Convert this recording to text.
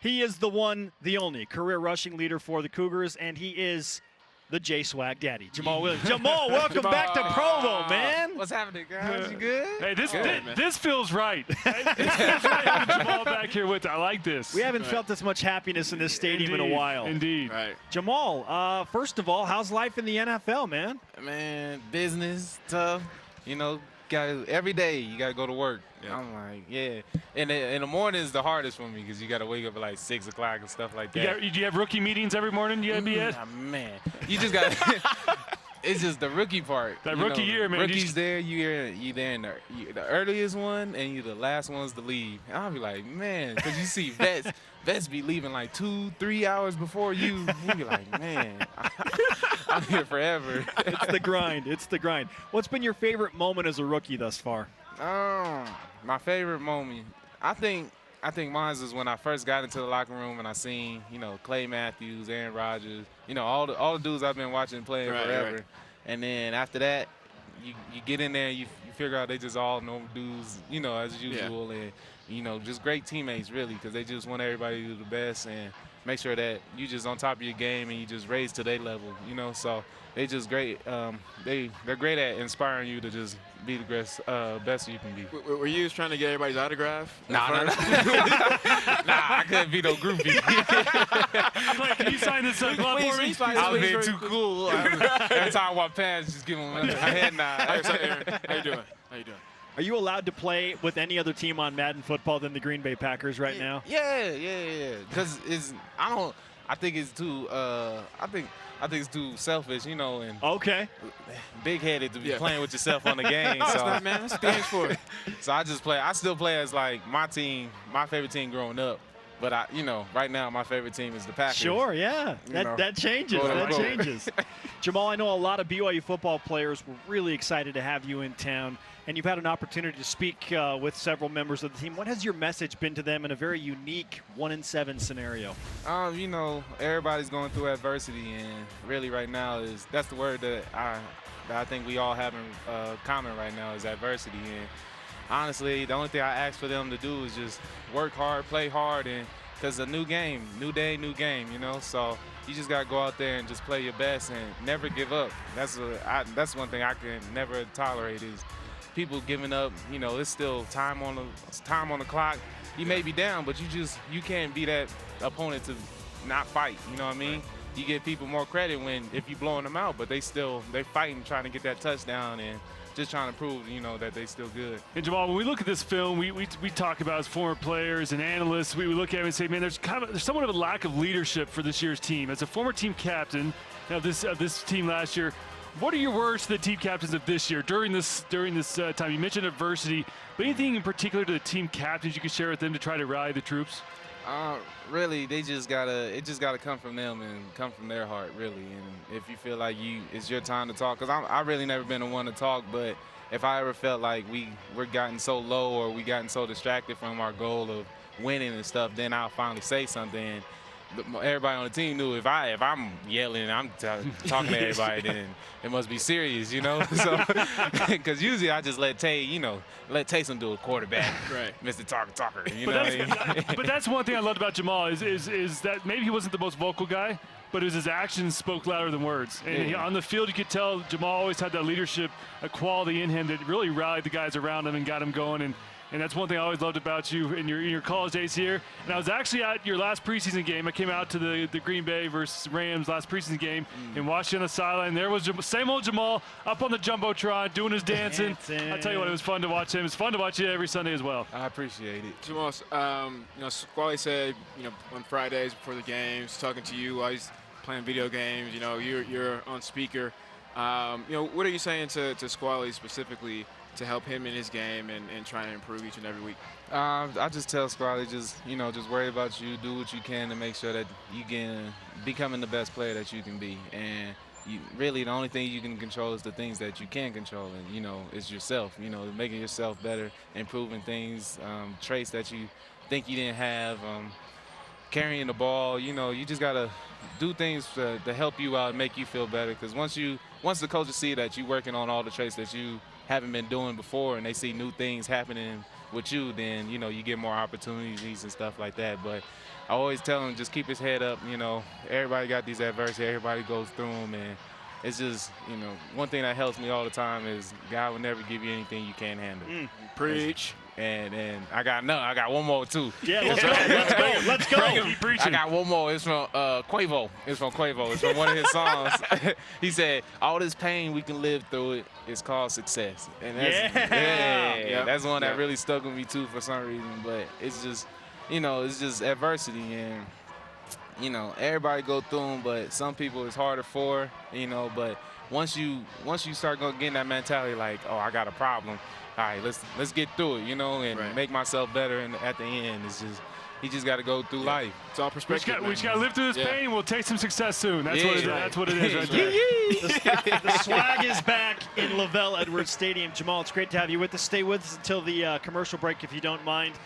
He is the one, the only career rushing leader for the Cougars, and he is the J-Swag daddy, Jamaal Williams. Jamaal, welcome back to Provo, man. What's happening, guys? You good? Hey, this feels right. This feels right having Jamaal back here with. I like this. We haven't felt this much happiness in this stadium in a while. Indeed. Right. Jamaal, first of all, how's life in the NFL, man? Man, business, tough. You know, every day you got to go to work. Yeah. I'm like, yeah. And in the morning is the hardest for me because you got to wake up at like 6 o'clock and stuff like that. Do you have rookie meetings every morning you got to be at? Man, you just got it's just the rookie part. That rookie year, man. Rookie's there, you there in the earliest one, and you the last ones to leave. And I'll be like, man, because you see vets be leaving like 2-3 hours before you. You be like, man, I'm here forever. It's the grind. It's the grind. What's been your favorite moment as a rookie thus far? My favorite moment, I think mine is when I first got into the locker room and I seen, Clay Matthews, Aaron Rodgers, all the dudes I've been watching playing forever. Right. And then after that, you get in there and you figure out they just all normal dudes, as usual. Yeah. And, just great teammates, really, because they just want everybody to do the best and make sure that you just on top of your game and you just raise to their level, So they just great. They're great at inspiring you to just be the best you can be. Were you just trying to get everybody's autograph? Nah, I couldn't be no groupie. Like, can you sign this glove for me? I was being too cool. Every time I walk past, just give them a head nod. How you doing? Are you allowed to play with any other team on Madden football than the Green Bay Packers right now? Yeah. Because I think it's too selfish, and okay, big-headed to be playing with yourself on the game. So not, man. That's the for it. So I still play as like my favorite team growing up. But right now my favorite team is the Packers. Sure, yeah. That changes. That changes. Jamaal, I know a lot of BYU football players were really excited to have you in town, and you've had an opportunity to speak with several members of the team. What has your message been to them in a very unique 1-7 scenario? Everybody's going through adversity, and really right now that's the word that I think we all have in common right now is adversity. And honestly, the only thing I ask for them to do is just work hard, play hard, and because it's a new game, new day, new game, So you just got to go out there and just play your best and never give up. That's one thing I can never tolerate is people giving up. It's still time on the clock. You may be down, but you can't be that opponent to not fight. You know what I mean? You give people more credit if you blowing them out, but they fighting, trying to get that touchdown and just trying to prove, that they still good. And Jamaal, when we look at this film, we talk about as former players and analysts, we look at it and say, man, there's somewhat of a lack of leadership for this year's team. As a former team captain of this team last year, what are your words to the team captains of this year during this time? You mentioned adversity, but anything in particular to the team captains you could share with them to try to rally the troops? Really, it just gotta come from them and come from their heart, really. And if you feel like it's your time to talk, because I really never been the one to talk, but if I ever felt like we're gotten so low or we gotten so distracted from our goal of winning and stuff, then I'll finally say something. Everybody on the team knew if I'm yelling and I'm talking to everybody, then it must be serious, So, because usually I just let Taysom do a quarterback, right? Mr. Talker, But that's one thing I loved about Jamaal is that maybe he wasn't the most vocal guy, but his actions spoke louder than words. And on the field, you could tell Jamaal always had that leadership, a quality in him that really rallied the guys around him and got him going. And that's one thing I always loved about you in your college days here. And I was actually at your last preseason game. I came out to the Green Bay versus Rams last preseason game and watched you on the sideline. There was same old Jamaal up on the Jumbotron doing his dancing. I tell you what, it was fun to watch him. It's fun to watch you every Sunday as well. I appreciate it. Jamaal, Squally said, on Fridays before the games, talking to you while he's playing video games, you're on speaker. What are you saying to Squally specifically to help him in his game and trying to improve each and every week? I just tell Squally, just worry about you, do what you can to make sure that you can becoming the best player that you can be. And really the only thing you can control is the things that you can control, and it's yourself. Making yourself better, improving things, traits that you think you didn't have, carrying the ball. You just gotta do things to help you out and make you feel better. Because once the coaches see that you're working on all the traits that you haven't been doing before, and they see new things happening with you, then, you know, you get more opportunities and stuff like that. But I always tell him just keep his head up. You know, everybody got these adversity. Everybody goes through them, and it's just, you know, one thing that helps me all the time is God will never give you anything you can't handle. Preach. And I got one more too. Yeah, let's go. Keep preaching. I got one more. It's from Quavo. It's from one of his songs. He said, "All this pain, we can live through it. It's called success." And that's that's one that really stuck with me too for some reason. But it's just, you know, it's just adversity, and you know, everybody go through them. But some people it's harder for, you know. But once you start getting that mentality, like, oh, I got a problem. All right, let's get through it, you know, and make myself better. And at the end, it's just he just got to go through life. It's all perspective. We just got to live through this pain. We'll take some success soon. That's what it is. That's what it is right there. The swag is back in Lavelle Edwards Stadium. Jamaal, it's great to have you with us. Stay with us until the commercial break if you don't mind.